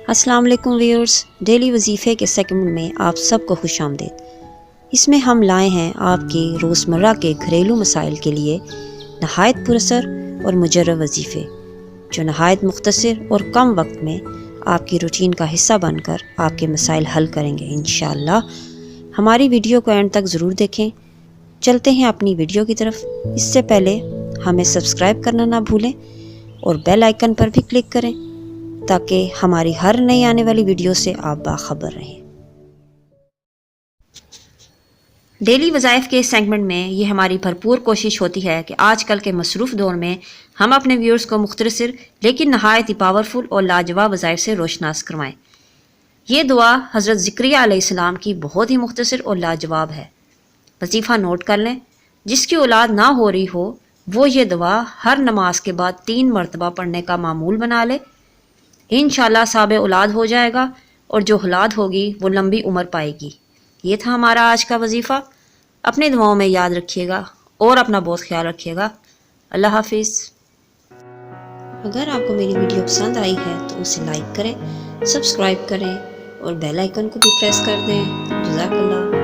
السلام علیکم viewers, daily وظیفے کے سیگمنٹ میں آپ سب کو خوش آمدید۔ اس میں ہم لائے ہیں آپ کے روزمرہ کے گھریلو مسائل کے لیے نہایت پراثر اور مجرب وظیفے، جو نہایت مختصر اور کم وقت میں آپ کی روٹین کا حصہ بن کر آپ کے مسائل حل کریں گے انشاءاللہ۔ ہماری ویڈیو کو اینڈ تک ضرور دیکھیں۔ چلتے ہیں اپنی ویڈیو کی طرف۔ اس سے پہلے ہمیں سبسکرائب کرنا نہ بھولیں اور بیل آئیکن پر بھی کلک کریں تاکہ ہماری ہر نئی آنے والی ویڈیو سے آپ باخبر رہیں۔ ڈیلی وظائف کے سیگمنٹ میں یہ ہماری بھرپور کوشش ہوتی ہے کہ آج کل کے مصروف دور میں ہم اپنے ویورز کو مختصر لیکن نہایت ہی پاورفل اور لاجواب وظائف سے روشناس کروائیں۔ یہ دعا حضرت زکریا علیہ السلام کی بہت ہی مختصر اور لاجواب ہے۔ وظیفہ نوٹ کر لیں، جس کی اولاد نہ ہو رہی ہو وہ یہ دعا ہر نماز کے بعد 3 مرتبہ پڑھنے کا معمول بنا لے، انشاءاللہ صاحب اولاد ہو جائے گا اور جو اولاد ہوگی وہ لمبی عمر پائے گی۔ یہ تھا ہمارا آج کا وظیفہ۔ اپنی دعاؤں میں یاد رکھیے گا اور اپنا بہت خیال رکھیے گا۔ اللہ حافظ۔ اگر آپ کو میری ویڈیو پسند آئی ہے تو اسے لائک کریں، سبسکرائب کریں اور بیل آئیکن کو بھی پریس کر دیں۔ جزاک اللہ۔